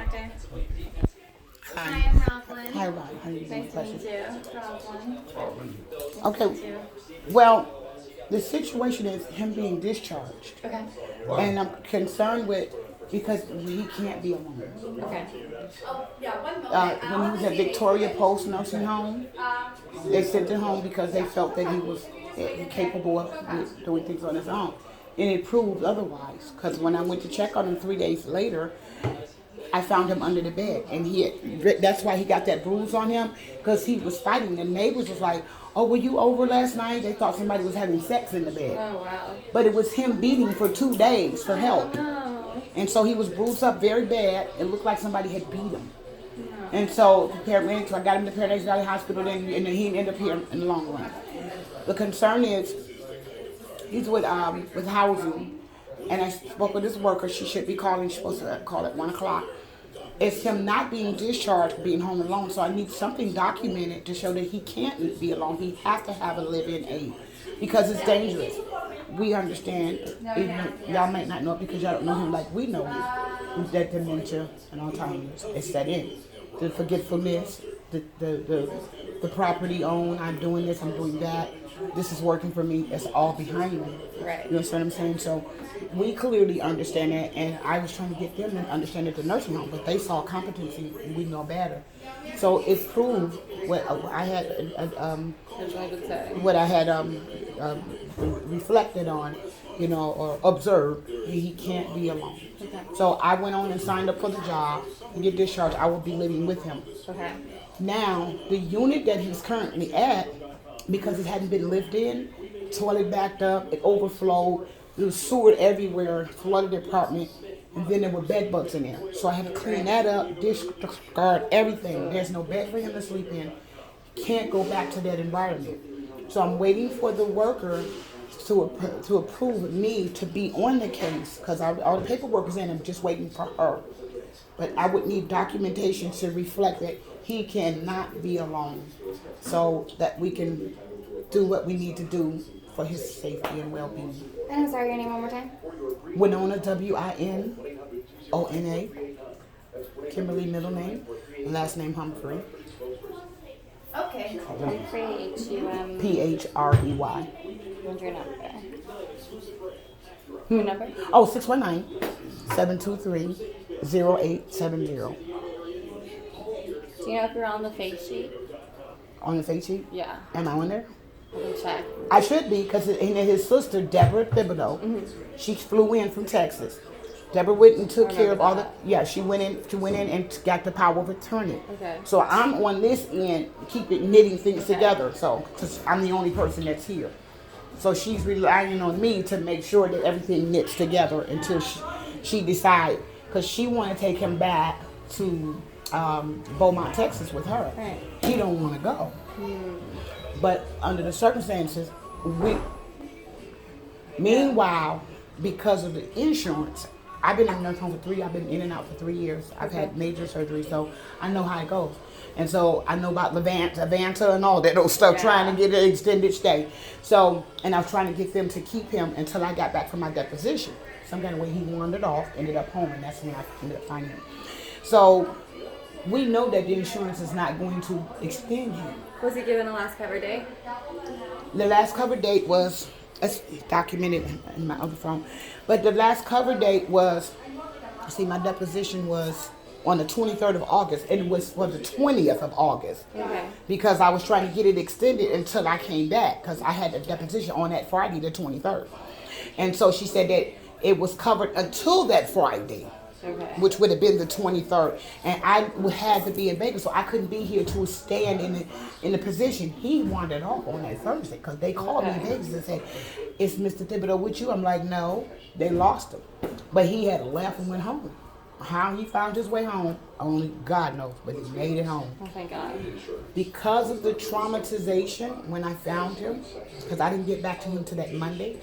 Doctor. Hi, Hi. I'm Roslyn. Hi, Ron. How are you doing? Nice to meet you, Roslyn. Okay. Nice to meet you. Well, the situation is him being discharged, Okay. and I'm concerned with because he can't be alone. Okay. When he was at Victoria Post Nursing Home, they sent him home because they felt that he was capable of doing things on his own, and it proved otherwise. Because when I went to check on him 3 days later, I found him under the bed, and that's why he got that bruise on him, because he was fighting. The neighbors was like, "Oh, were you over last night?" They thought somebody was having sex in the bed. Oh, wow. But it was him beating for 2 days for help. No. And so he was bruised up very bad. It looked like somebody had beat him. And so the paramedics, so I got him to Paradise Valley Hospital, and then he ended up here in the long run. The concern is he's with housing, and I spoke with this worker. She should be calling. She's supposed to call at 1 o'clock. It's him not being discharged, being home alone. So I need something documented to show that he can't be alone. He has to have a live-in aid because it's dangerous. We understand. Even, y'all might not know it because y'all don't know him like we know him. That dementia and Alzheimer's is set in. The forgetfulness, the property owned. I'm doing this. I'm doing that. This is working for me. It's all behind me. Right. You know what I'm saying? So we clearly understand that, and I was trying to get them to understand at the nursing home, but they saw competency, and we know better. So it proved what I had, That's what I would say. what I had reflected on, or observed. He can't be alone. Okay. So I went on and signed up for the job. To get discharged, I will be living with him. Okay. Now, the unit that he's currently at, because it hadn't been lived in, toilet backed up, it overflowed, there was sewer everywhere, flooded the apartment, and then there were bed bugs in there. So I had to clean that up, discard everything. There's no bed for him to sleep in. Can't go back to that environment. So I'm waiting for the worker to approve me to be on the case, because all the paperwork is in. I'm just waiting for her. But I would need documentation to reflect that he cannot be alone, so that we can do what we need to do for his safety and well-being. And I'm sorry, your name one more time? Winona, Winona, Kimberly, middle name, last name Humphrey, Okay. Humphrey, H-U-M. Phrey. What's your number? Your number? Oh, 619-723-0870. Do you know if you're on the face sheet? On the face sheet? Yeah. Am I on there? Let me check. I should be, because his sister, Deborah Thibodeau, she flew in from Texas. Deborah went and took care of all the. Yeah, she went in and got the power of attorney. Okay. So I'm on this end, keep it knitting things together. So, because I'm the only person that's here. So she's relying on me to make sure that everything knits together until she decides, because she want to take him back to Beaumont, Texas with her. Right. He don't want to go. But under the circumstances, meanwhile, because of the insurance, I've been in a nursing home I've been in and out for 3 years. I've had major surgery, so I know how it goes. And so I know about Avanta and all that old stuff, trying to get an extended stay. So, and I was trying to get them to keep him until I got back from my deposition. Some kind of way he wandered off, ended up home, and that's when I ended up finding him. So we know that the insurance is not going to extend him. Was he given a last cover date? The last cover date was, it's documented in my other phone, but the last cover date was, my deposition was on the 23rd of August, and it was for the 20th of August. Okay. Because I was trying to get it extended until I came back, because I had the deposition on that Friday, the 23rd. And so she said that it was covered until that Friday. Okay. Which would have been the 23rd, and I had to be in Vegas, so I couldn't be here to stand in the position. He wandered off on that Thursday, because they called me in Vegas and said, "Is Mr. Thibodeau with you?" I'm like, "No, they lost him," but he had left and went home. How he found his way home, only God knows, but he made it home. Oh, thank God. Because of the traumatization when I found him, because I didn't get back to him till that Monday,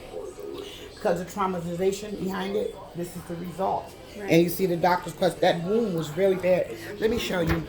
because of traumatization behind it, this is the result. Right. And you see the doctor's, because that wound was really bad. Let me show you.